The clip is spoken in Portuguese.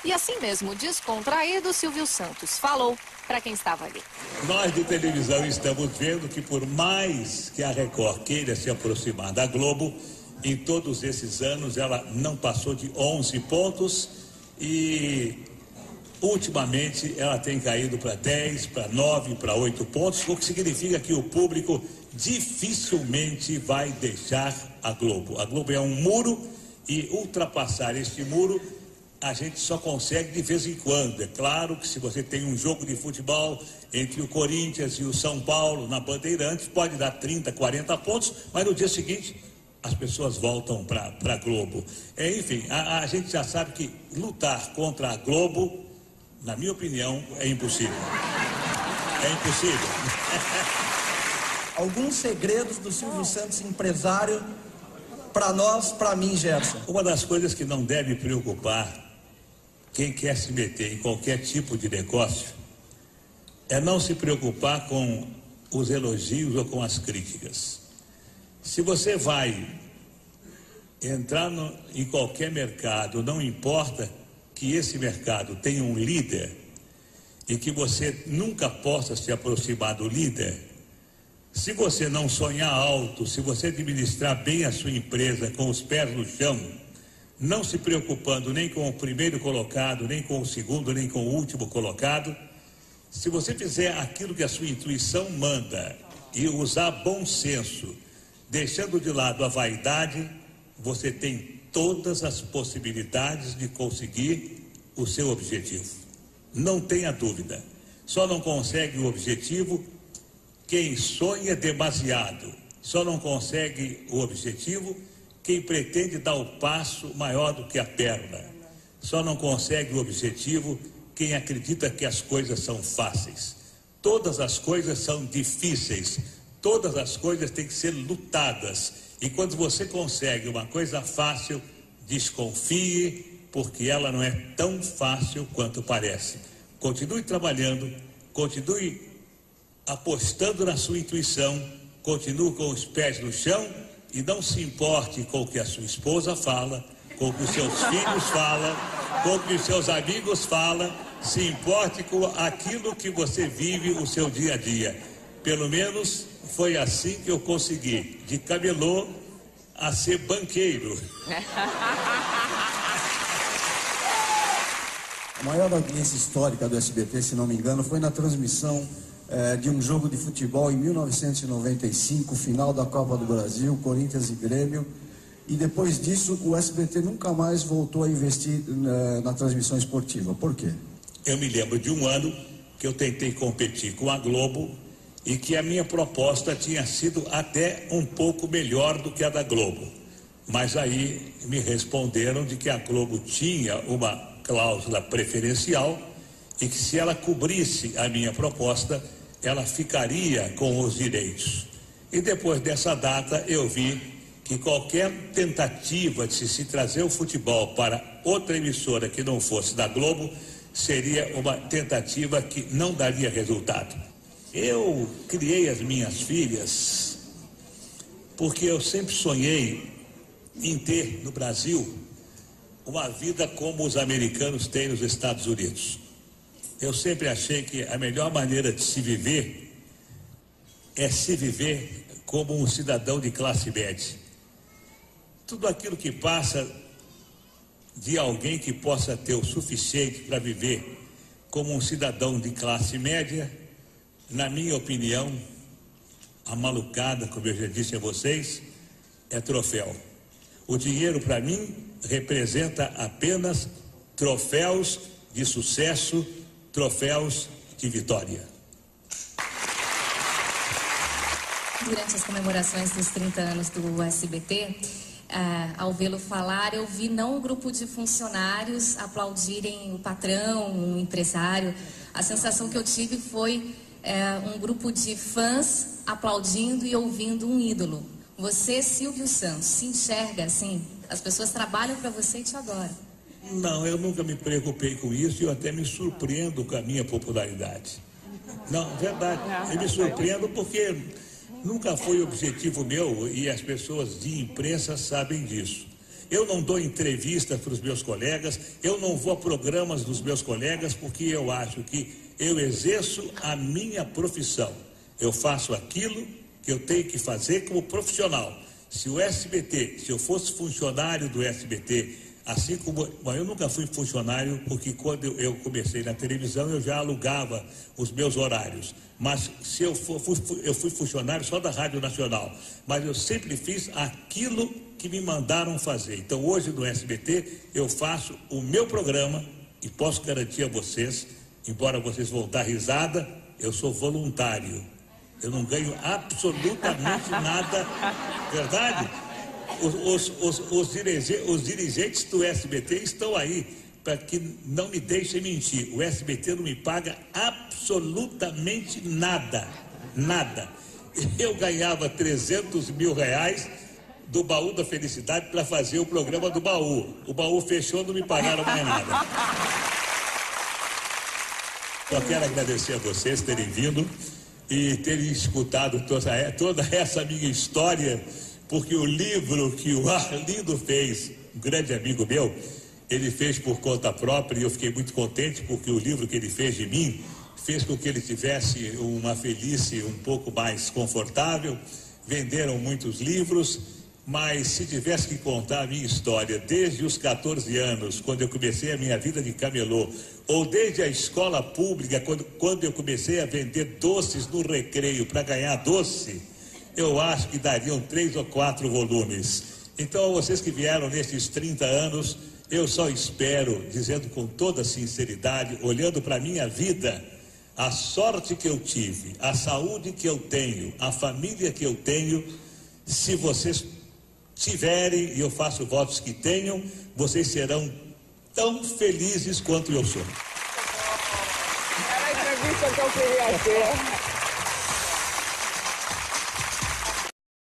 E assim mesmo, descontraído, Silvio Santos falou para quem estava ali. Nós de televisão estamos vendo que por mais que a Record queira se aproximar da Globo, em todos esses anos ela não passou de 11 pontos e ultimamente ela tem caído para 10, para 9, para 8 pontos, o que significa que o público dificilmente vai deixar a Globo. A Globo é um muro e ultrapassar este muro a gente só consegue de vez em quando. É claro que se você tem um jogo de futebol entre o Corinthians e o São Paulo na Bandeirantes, pode dar 30, 40 pontos, mas no dia seguinte as pessoas voltam para a Globo. Enfim, a gente já sabe que lutar contra a Globo, na minha opinião, é impossível. É impossível. Alguns segredos do Silvio Santos, empresário, para nós, para mim, Gerson. Uma das coisas que não deve preocupar quem quer se meter em qualquer tipo de negócio é não se preocupar com os elogios ou com as críticas. Se você vai entrar em qualquer mercado, não importa que esse mercado tenha um líder e que você nunca possa se aproximar do líder, se você não sonhar alto, se você administrar bem a sua empresa com os pés no chão, não se preocupando nem com o primeiro colocado, nem com o segundo, nem com o último colocado, se você fizer aquilo que a sua intuição manda e usar bom senso, deixando de lado a vaidade, você tem todas as possibilidades de conseguir o seu objetivo. Não tenha dúvida. Só não consegue o objetivo quem sonha demasiado. Só não consegue o objetivo quem pretende dar o passo maior do que a perna. Só não consegue o objetivo quem acredita que as coisas são fáceis. Todas as coisas são difíceis. Todas as coisas têm que ser lutadas. E quando você consegue uma coisa fácil, desconfie, porque ela não é tão fácil quanto parece. Continue trabalhando, continue apostando na sua intuição, continue com os pés no chão e não se importe com o que a sua esposa fala, com o que os seus filhos falam, com o que os seus amigos falam. Se importe com aquilo que você vive o seu dia a dia. Pelo menos foi assim que eu consegui, de camelô a ser banqueiro. A maior audiência histórica do SBT, se não me engano, foi na transmissão de um jogo de futebol em 1995, final da Copa do Brasil, Corinthians e Grêmio. E depois disso, o SBT nunca mais voltou a investir na transmissão esportiva. Por quê? Eu me lembro de um ano que eu tentei competir com a Globo e que a minha proposta tinha sido até um pouco melhor do que a da Globo. Mas aí me responderam de que a Globo tinha uma cláusula preferencial e que se ela cobrisse a minha proposta, ela ficaria com os direitos. E depois dessa data eu vi que qualquer tentativa de se trazer o futebol para outra emissora que não fosse da Globo seria uma tentativa que não daria resultado. Eu criei as minhas filhas porque eu sempre sonhei em ter no Brasil uma vida como os americanos têm nos Estados Unidos. Eu sempre achei que a melhor maneira de se viver é se viver como um cidadão de classe média. Tudo aquilo que passa de alguém que possa ter o suficiente para viver como um cidadão de classe média, na minha opinião, a malucada, como eu já disse a vocês, é troféu. O dinheiro, para mim, representa apenas troféus de sucesso, troféus de vitória. Durante as comemorações dos 30 anos do SBT, ao vê-lo falar, eu vi não um grupo de funcionários aplaudirem o patrão, um empresário. A sensação que eu tive foi um grupo de fãs aplaudindo e ouvindo um ídolo. Você, Silvio Santos, se enxerga assim? As pessoas trabalham para você e te adoram. Não, eu nunca me preocupei com isso e eu até me surpreendo com a minha popularidade. Não, verdade, eu me surpreendo porque nunca foi objetivo meu e as pessoas de imprensa sabem disso. eu não dou entrevistas para os meus colegas, eu não vou a programas dos meus colegas, porque eu acho que eu exerço a minha profissão. Eu faço aquilo que eu tenho que fazer como profissional. Se o SBT, se eu fosse funcionário do SBT, assim como... Bom, eu nunca fui funcionário, porque quando eu comecei na televisão, eu já alugava os meus horários. Mas se eu fui funcionário só da Rádio Nacional. Mas eu sempre fiz aquilo que me mandaram fazer. Então, hoje no SBT, eu faço o meu programa e posso garantir a vocês, embora vocês vão dar risada, eu sou voluntário. Eu não ganho absolutamente nada, verdade? Os dirigentes do SBT estão aí para que não me deixem mentir. O SBT não me paga absolutamente nada, nada. Eu ganhava 300 mil reais do Baú da Felicidade para fazer o programa do Baú. O Baú fechou, não me pagaram mais nada. Só quero agradecer a vocês terem vindo e terem escutado toda essa minha história, porque o livro que o Arlindo fez, um grande amigo meu, ele fez por conta própria, e eu fiquei muito contente, porque o livro que ele fez de mim fez com que ele tivesse uma velhice um pouco mais confortável. Venderam muitos livros, mas se tivesse que contar a minha história desde os 14 anos, quando eu comecei a minha vida de camelô, ou desde a escola pública, quando eu comecei a vender doces no recreio para ganhar doce, eu acho que dariam 3 ou 4 volumes. Então, vocês que vieram nesses 30 anos, eu só espero, dizendo com toda sinceridade, olhando para a minha vida, a sorte que eu tive, a saúde que eu tenho, a família que eu tenho, se vocês tiverem, e eu faço votos que tenham, vocês serão tão felizes quanto eu sou. Era a entrevista que eu queria ter.